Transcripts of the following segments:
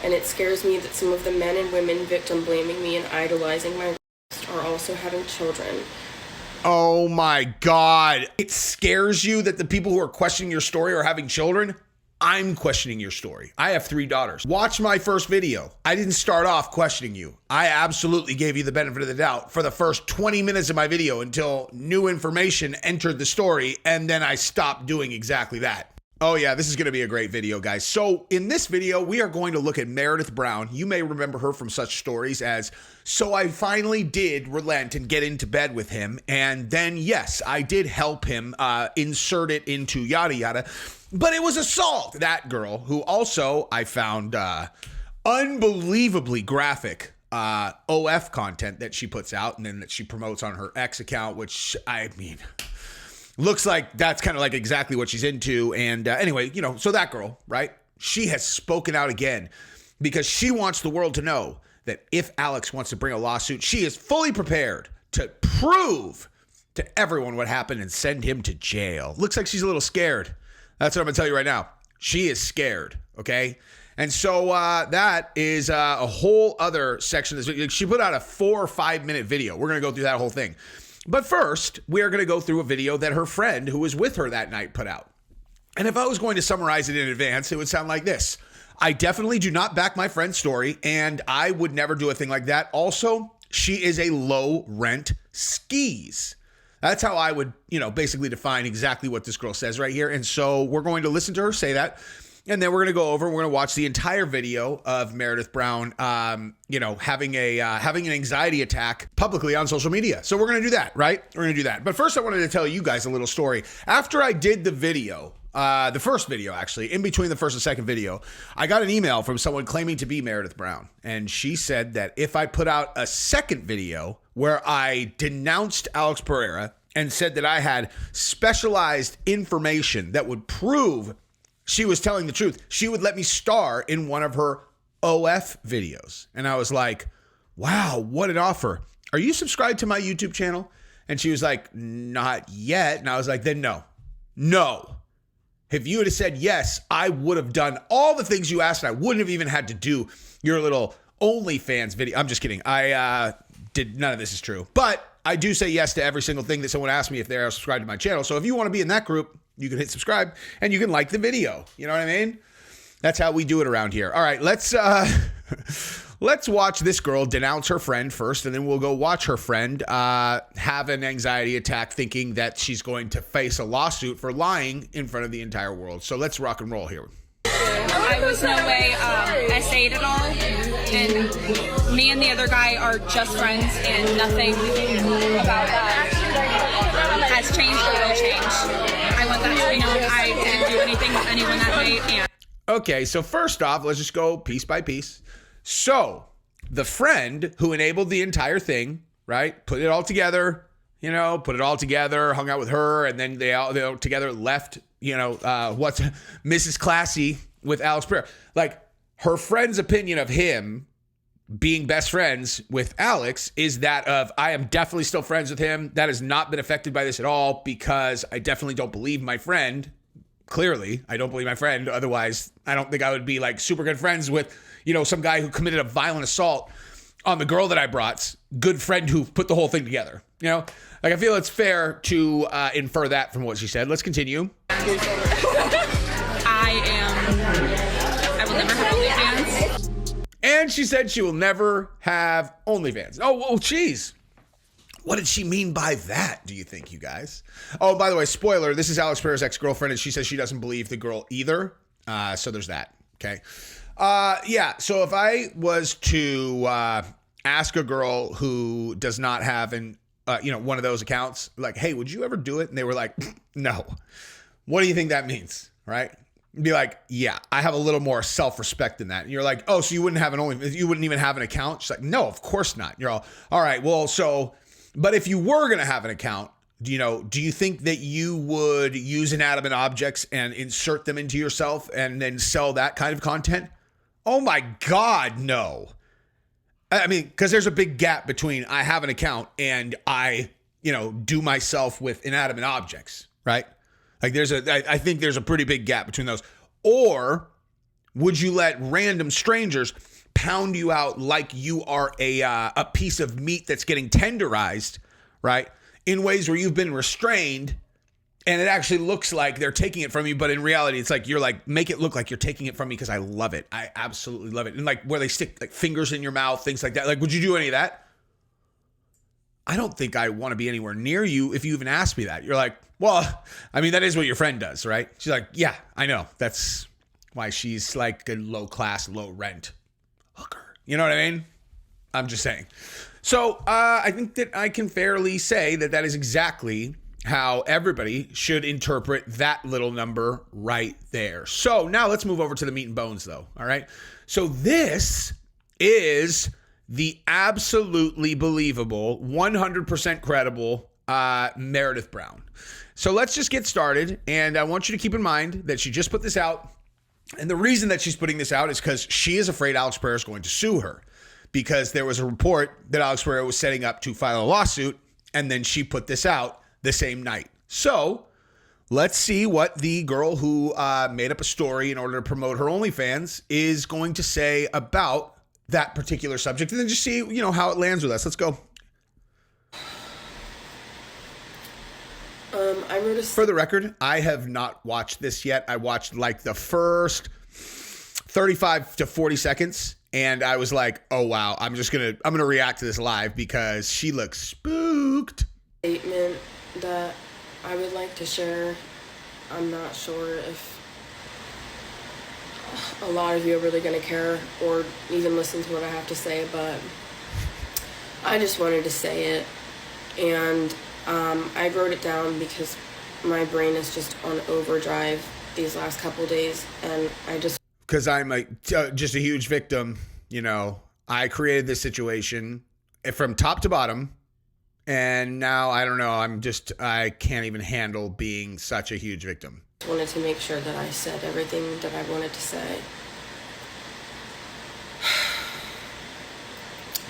and it scares me that some of the men and women victim blaming me and idolizing my are also having children. Oh my God. It scares you that the people who are questioning your story are having children? I'm questioning your story. I have 3 daughters. Watch my first video. I didn't start off questioning you. I absolutely gave you the benefit of the doubt for the first 20 minutes of my video until new information entered the story, and then I stopped doing exactly that. Oh yeah, this is going to be a great video, guys. So in this video, we are going to look at Meredith Brown. You may remember her from such stories as, so I finally did relent and get into bed with him. And then, yes, I did help him insert it into yada yada. But it was assault. That girl, who also I found unbelievably graphic OF content that she puts out and then that she promotes on her X account, which, I mean, looks like that's kind of like exactly what she's into. And anyway, you know, so that girl, right? She has spoken out again because she wants the world to know that if Alex wants to bring a lawsuit, she is fully prepared to prove to everyone what happened and send him to jail. Looks like she's a little scared. That's what I'm gonna tell you right now. She is scared, okay? And so that is a whole other section. She put out a 4 or 5 minute video. We're gonna go through that whole thing. But first, we're going to go through a video that her friend who was with her that night put out. And if I was going to summarize it in advance, it would sound like this. I definitely do not back my friend's story, and I would never do a thing like that. Also, she is a low rent skis. That's how I would, you know, basically define exactly what this girl says right here. And so we're going to listen to her say that. And then we're going to go over and we're going to watch the entire video of Meredith Brown, you know, having an anxiety attack publicly on social media. So we're going to do that, right? We're going to do that. But first, I wanted to tell you guys a little story. After I did the video, the first video, actually, in between the first and second video, I got an email from someone claiming to be Meredith Brown. And she said that if I put out a second video where I denounced Alex Pereira and said that I had specialized information that would prove she was telling the truth, she would let me star in one of her OF videos. And I was like, wow, what an offer. Are you subscribed to my YouTube channel? And she was like, not yet. And I was like, then no. If you had said yes, I would have done all the things you asked. And I wouldn't have even had to do your little OnlyFans video. I'm just kidding. None of this is true. But I do say yes to every single thing that someone asked me if they're subscribed to my channel. So if you want to be in that group, you can hit subscribe and you can like the video. You know what I mean? That's how we do it around here. All right, let's watch this girl denounce her friend first, and then we'll go watch her friend have an anxiety attack thinking that she's going to face a lawsuit for lying in front of the entire world. So let's rock and roll here. I was no way essayed at all, and me and the other guy are just friends, and nothing about that has changed or will change. I want that to be known. I didn't do anything with anyone that night. And okay, so first off, let's just go piece by piece. So the friend who enabled the entire thing, right, put it all together, hung out with her, and then they all together left, what's Mrs. Classy with Alex Pereira. Like, her friend's opinion of him being best friends with Alex is that of, I am definitely still friends with him. That has not been affected by this at all because I definitely don't believe my friend. Clearly, I don't believe my friend. Otherwise, I don't think I would be like super good friends with, some guy who committed a violent assault on the girl that I brought. Good friend who put the whole thing together. Like, I feel it's fair to infer that from what she said. Let's continue. I will never have OnlyFans. And she said she will never have OnlyFans. Oh, geez. What did she mean by that, do you think, you guys? Oh, by the way, spoiler, this is Alex Pereira's ex-girlfriend, and she says she doesn't believe the girl either. So there's that, okay? Yeah, so if I was to ask a girl who does not have one of those accounts, like, hey, would you ever do it? And they were like, no. What do you think that means, right? Be like, yeah, I have a little more self-respect than that. And you're like, oh, so you wouldn't even have an account? She's like, no, of course not. You're all right, well, but if you were going to have an account, do you think that you would use inanimate objects and insert them into yourself and then sell that kind of content? Oh my God, no. I mean, because there's a big gap between I have an account and I, do myself with inanimate objects, right? Like I think there's a pretty big gap between those. Or Would you let random strangers pound you out like you are a piece of meat that's getting tenderized, right? In ways where you've been restrained and it actually looks like they're taking it from you, but in reality, it's like you're like, make it look like you're taking it from me because I love it. I absolutely love it. And like where they stick like fingers in your mouth, things like that. Like, would you do any of that? I don't think I want to be anywhere near you if you even ask me that. You're like, well, I mean, that is what your friend does, right? She's like, yeah, I know. That's why she's like a low class, low rent hooker. You know what I mean? I'm just saying. So I think that I can fairly say that that is exactly how everybody should interpret that little number right there. So now let's move over to the meat and bones though. All right. So this is the absolutely believable, 100% credible Meredith Brown. So let's just get started. And I want you to keep in mind that she just put this out. And the reason that she's putting this out is because she is afraid Alex Pereira is going to sue her, because there was a report that Alex Pereira was setting up to file a lawsuit. And then she put this out the same night. So let's see what the girl who made up a story in order to promote her OnlyFans is going to say about that particular subject, and then just see, you know, how it lands with us. Let's go. For the record, I have not watched this yet. I watched like the first 35 to 40 seconds, and I was like, oh wow, I'm gonna react to this live because she looks spooked. Statement that I would like to share. I'm not sure if a lot of you are really going to care or even listen to what I have to say, but I just wanted to say it. And I wrote it down because my brain is just on overdrive these last couple days, and because I'm just a huge victim. You know, I created this situation from top to bottom. And now, I don't know, I can't even handle being such a huge victim. Wanted to make sure that I said everything that I wanted to say.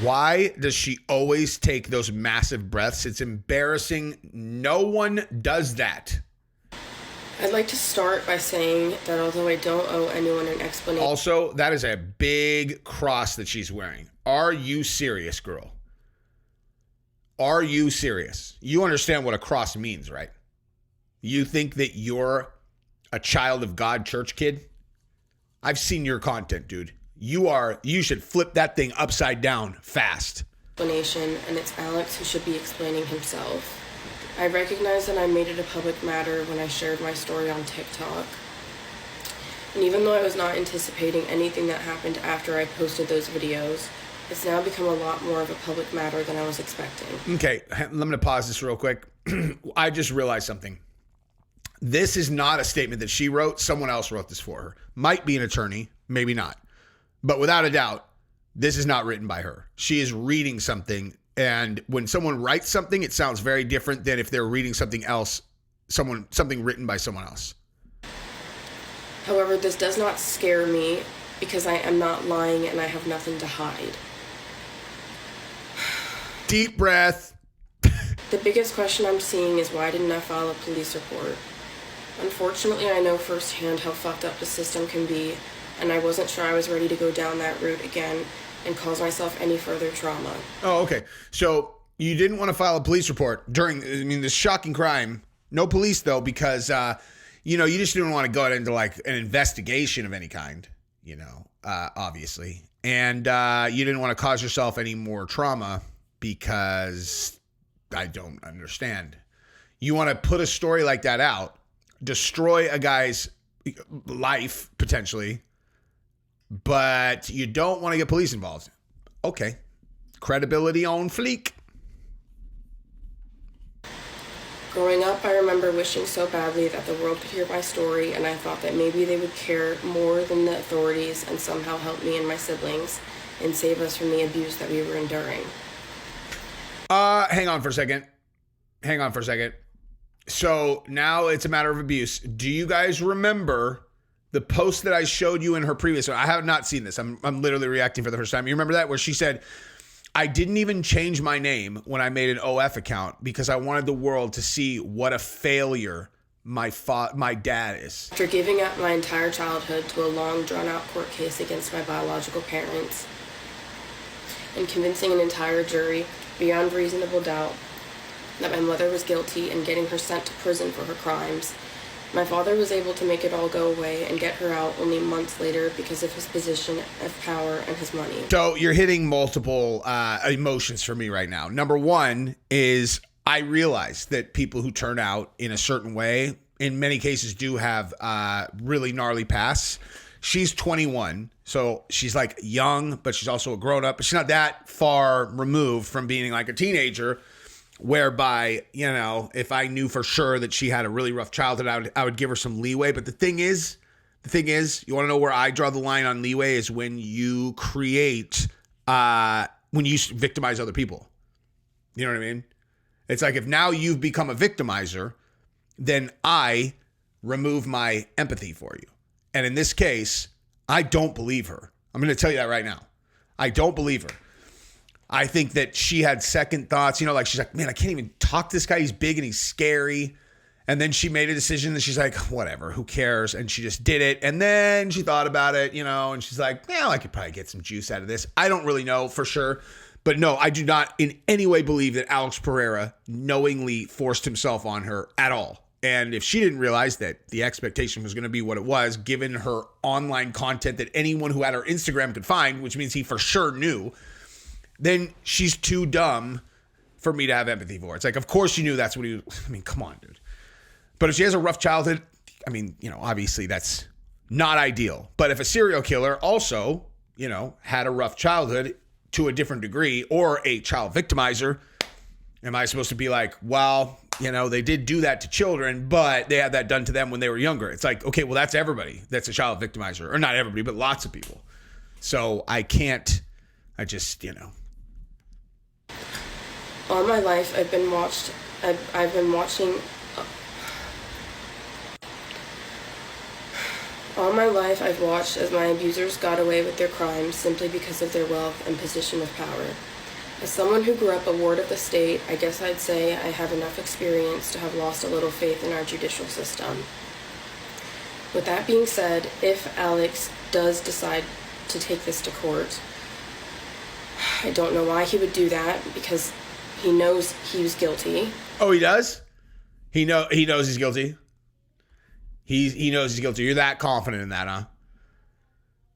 Why does she always take those massive breaths? It's embarrassing. No one does that. I'd like to start by saying that although I don't owe anyone an explanation. Also, that is a big cross that she's wearing. Are you serious, girl? Are you serious? You understand what a cross means, right? You think that you're a child of God church kid? I've seen your content, dude. You should flip that thing upside down fast. Explanation, and it's Alex who should be explaining himself. I recognize that I made it a public matter when I shared my story on TikTok. And even though I was not anticipating anything that happened after I posted those videos, it's now become a lot more of a public matter than I was expecting. Okay, I'm going to pause this real quick. I just realized something. This is not a statement that she wrote. Someone else wrote this for her. Might be an attorney, maybe not. But without a doubt, this is not written by her. She is reading something, and when someone writes something, it sounds very different than if they're reading something else, something written by someone else. However, this does not scare me because I am not lying and I have nothing to hide. Deep breath. The biggest question I'm seeing is why didn't I file a police report? Unfortunately, I know firsthand how fucked up the system can be, and I wasn't sure I was ready to go down that route again and cause myself any further trauma. Oh, okay. So you didn't want to file a police report during, this shocking crime. No police though, because, you just didn't want to go into like an investigation of any kind, obviously. And you didn't want to cause yourself any more trauma because I don't understand. You want to put a story like that out, destroy a guy's life potentially, but you don't want to get police involved. Okay. Credibility on fleek. Growing up, I remember wishing so badly that the world could hear my story, and I thought that maybe they would care more than the authorities and somehow help me and my siblings and save us from the abuse that we were enduring. Hang on for a second. So now it's a matter of abuse. Do you guys remember the post that I showed you in her previous one? I have not seen this. I'm literally reacting for the first time. You remember that, where she said, I didn't even change my name when I made an OF account because I wanted the world to see what a failure my dad is. After giving up my entire childhood to a long, drawn-out court case against my biological parents and convincing an entire jury, beyond reasonable doubt, that my mother was guilty and getting her sent to prison for her crimes, my father was able to make it all go away and get her out only months later because of his position of power and his money. So you're hitting multiple emotions for me right now. Number one is I realize that people who turn out in a certain way, in many cases, do have really gnarly pasts. She's 21, so she's like young, but she's also a grown up. But she's not that far removed from being like a teenager, whereby, you know, if I knew for sure that she had a really rough childhood, I would give her some leeway. But the thing is, you want to know where I draw the line on leeway is when you victimize other people. You know what I mean? It's like if now you've become a victimizer, then I remove my empathy for you. And in this case, I don't believe her. I'm going to tell you that right now. I don't believe her. I think that she had second thoughts, you know, like she's like, man, I can't even talk to this guy. He's big and he's scary. And then she made a decision that she's like, whatever, who cares? And she just did it. And then she thought about it, you know, and she's like, well, I could probably get some juice out of this. I don't really know for sure. But no, I do not in any way believe that Alex Pereira knowingly forced himself on her at all. And if she didn't realize that the expectation was going to be what it was, given her online content that anyone who had her Instagram could find, which means he for sure knew, then she's too dumb for me to have empathy for. It's like, of course you knew that's what he was. I mean, come on, dude. But if she has a rough childhood, I mean, you know, obviously that's not ideal. But if a serial killer also, you know, had a rough childhood to a different degree, or a child victimizer, am I supposed to be like, well, you know, they did do that to children, but they had that done to them when they were younger? It's like, okay, well, that's everybody. That's a child victimizer. Or not everybody, but lots of people. So I just, you know. All my life, I've been watching. All my life, I've watched as my abusers got away with their crimes simply because of their wealth and position of power. As someone who grew up a ward of the state, I guess I'd say I have enough experience to have lost a little faith in our judicial system. With that being said, if Alex does decide to take this to court, I don't know why he would do that, because he knows he was guilty. Oh, he does? He knows he's guilty? He knows he's guilty. You're that confident in that, huh?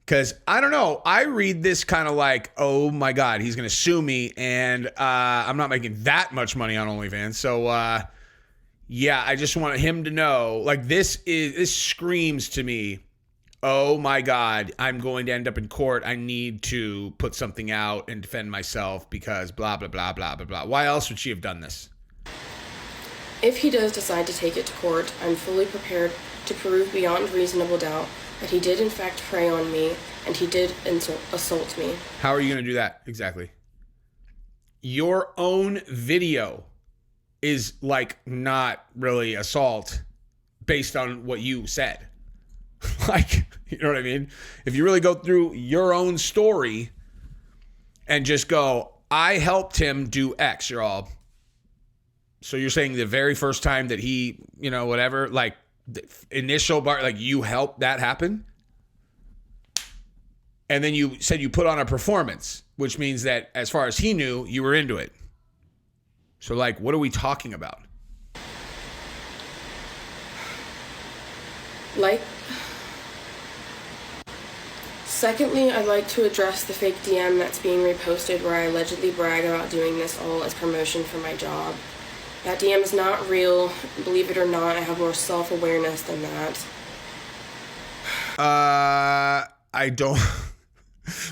Because, I don't know, I read this kind of like, oh my God, he's going to sue me, and I'm not making that much money on OnlyFans. So, yeah, I just want him to know, like, this screams to me, oh my God, I'm going to end up in court. I need to put something out and defend myself because blah, blah, blah, blah, blah, blah. Why else would she have done this? If he does decide to take it to court, I'm fully prepared to prove beyond reasonable doubt that he did in fact prey on me and he did assault me. How are you going to do that exactly? Your own video is like not really assault based on what you said. Like, you know what I mean? If you really go through your own story and just go, I helped him do X, you're all. So you're saying the very first time that he, you know, whatever, like the initial bar, like you helped that happen? And then you said you put on a performance, which means that as far as he knew, you were into it. So like, what are we talking about? Secondly, I'd like to address the fake DM that's being reposted where I allegedly brag about doing this all as promotion for my job. That DM is not real. Believe it or not, I have more self-awareness than that. I don't...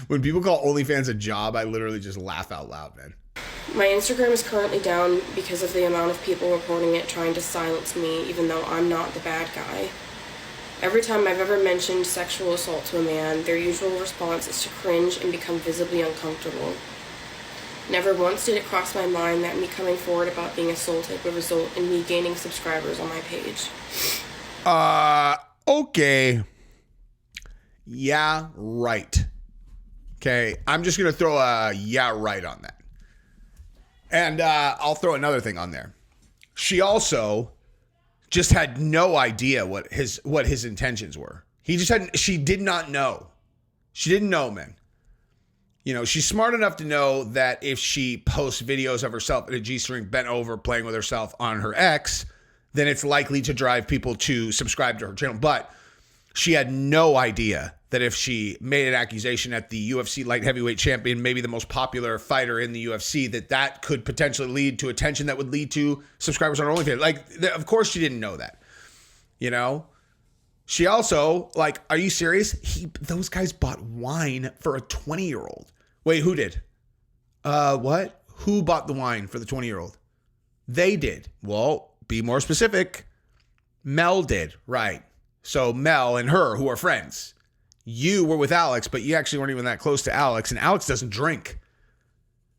When people call OnlyFans a job, I literally just laugh out loud, man. My Instagram is currently down because of the amount of people reporting it trying to silence me, even though I'm not the bad guy. Every time I've ever mentioned sexual assault to a man, their usual response is to cringe and become visibly uncomfortable. Never once did it cross my mind that me coming forward about being assaulted would result in me gaining subscribers on my page. Okay. Yeah, right. Okay, I'm just going to throw a yeah, right on that. And I'll throw another thing on there. She also just had no idea what his intentions were. She did not know. She didn't know, man. You know, she's smart enough to know that if she posts videos of herself at a G-string bent over playing with herself on her ex, then it's likely to drive people to subscribe to her channel. But she had no idea that if she made an accusation at the UFC light heavyweight champion, maybe the most popular fighter in the UFC, that could potentially lead to attention that would lead to subscribers on her OnlyFans. Like, of course she didn't know that, you know? She also, like, are you serious? Those guys bought wine for a 20-year-old. Wait, who did? What? Who bought the wine for the 20-year-old? They did. Well, be more specific. Mel did, right. So Mel and her, who are friends, you were with Alex, but you actually weren't even that close to Alex, and Alex doesn't drink.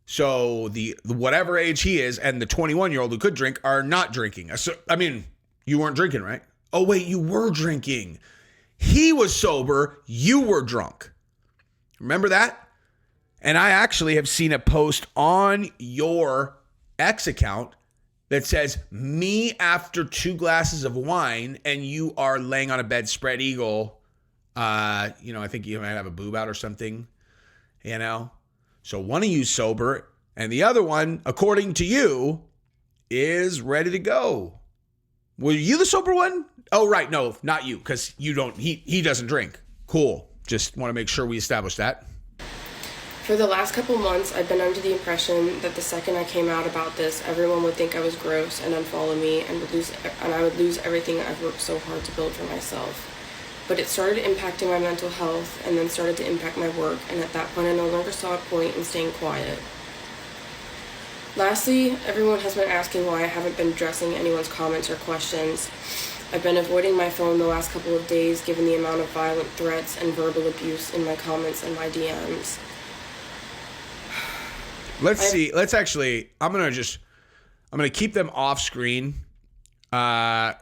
So the whatever age he is and the 21-year-old who could drink are not drinking. So, I mean, you weren't drinking, right? Oh, wait, you were drinking. He was sober. You were drunk. Remember that? And I actually have seen a post on your ex account that says, me after 2 glasses of wine, and you are laying on a bed spread eagle. I think you might have a boob out or something, you know? So one of you sober, and the other one, according to you, is ready to go. Were you the sober one? Oh, right. No, not you, because you don't, he doesn't drink. Cool. Just want to make sure we establish that. For the last couple months, I've been under the impression that the second I came out about this, everyone would think I was gross and unfollow me, and I would lose everything I've worked so hard to build for myself. But it started impacting my mental health, and then started to impact my work, and at that point I no longer saw a point in staying quiet. Lastly, everyone has been asking why I haven't been addressing anyone's comments or questions. I've been avoiding my phone the last couple of days given the amount of violent threats and verbal abuse in my comments and my DMs. I'm going to keep them off screen, but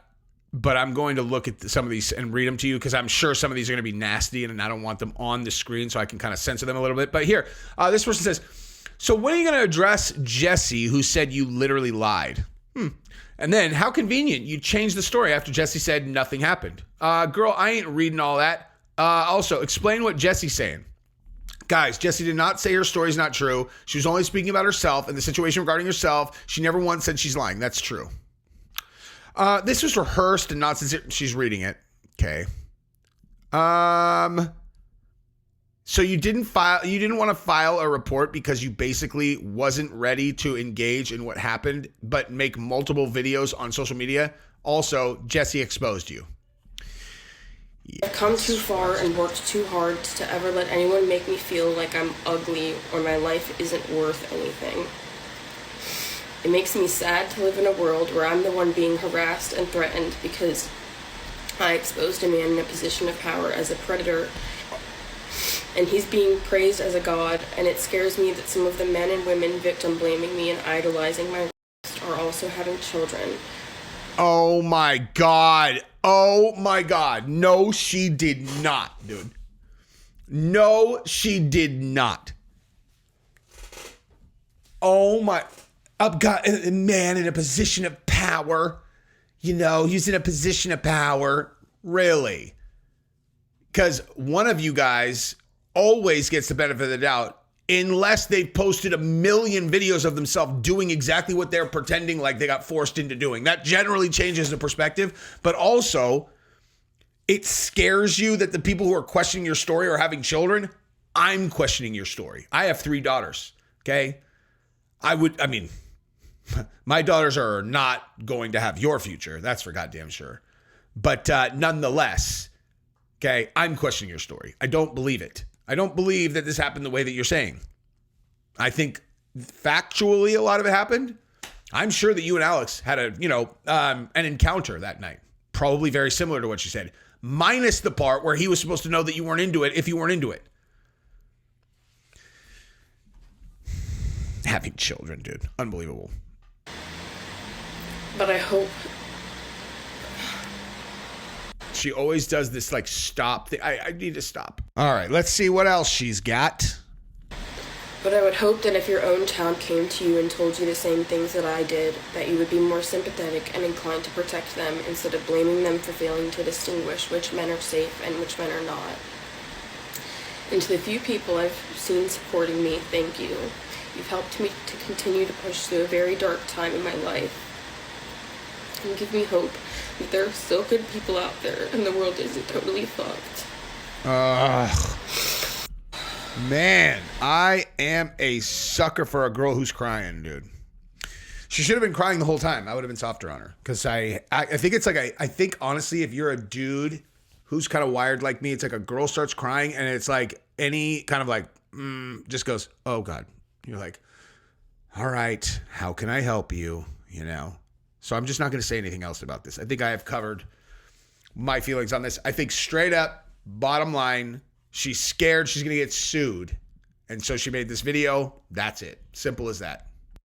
I'm going to look at some of these and read them to you because I'm sure some of these are going to be nasty and I don't want them on the screen so I can kind of censor them a little bit. But here, this person says, so when are you going to address Jesse who said you literally lied? And then, how convenient, you changed the story after Jesse said nothing happened. Girl, I ain't reading all that. Also, explain what Jesse's saying. Guys, Jessie did not say her story is not true. She was only speaking about herself and the situation regarding herself. She never once said she's lying. That's true. This was rehearsed and not sincere. She's reading it. Okay. So you didn't want to file a report because you basically wasn't ready to engage in what happened, but make multiple videos on social media. Also, Jessie exposed you. I've come too far and worked too hard to ever let anyone make me feel like I'm ugly or my life isn't worth anything. It makes me sad to live in a world where I'm the one being harassed and threatened because I exposed a man in a position of power as a predator, and he's being praised as a god, and it scares me that some of the men and women victim blaming me and idolizing my are also having children. Oh my God. Oh my God. No, she did not, dude. No, she did not. Oh my. I've got a man in a position of power. You know, he's in a position of power. Really? Because one of you guys always gets the benefit of the doubt unless they've posted 1 million videos of themselves doing exactly what they're pretending like they got forced into doing. That generally changes the perspective. But also, it scares you that the people who are questioning your story are having children. I'm questioning your story. I have 3 daughters, okay? My daughters are not going to have your future. That's for goddamn sure. But nonetheless, okay, I'm questioning your story. I don't believe it. I don't believe that this happened the way that you're saying. I think factually a lot of it happened. I'm sure that you and Alex had an encounter that night. Probably very similar to what you said. Minus the part where he was supposed to know that you weren't into it if you weren't into it. Having children, dude. Unbelievable. But I hope... She always does this stop thing. I need to stop. All right, let's see what else she's got. But I would hope that if your own child came to you and told you the same things that I did, that you would be more sympathetic and inclined to protect them instead of blaming them for failing to distinguish which men are safe and which men are not. And to the few people I've seen supporting me, thank you. You've helped me to continue to push through a very dark time in my life. And give me hope that there are still good people out there and the world isn't totally fucked. Man, I am a sucker for a girl who's crying, dude. She should have been crying the whole time. I would have been softer on her. Because I think it's like, I think honestly, if you're a dude who's kind of wired like me, it's like a girl starts crying and it's like any kind of like, just goes, oh God. You're like, all right, how can I help you? You know? So I'm just not going to say anything else about this. I think I have covered my feelings on this. I think straight up, bottom line, she's scared she's going to get sued. And so she made this video. That's it. Simple as that.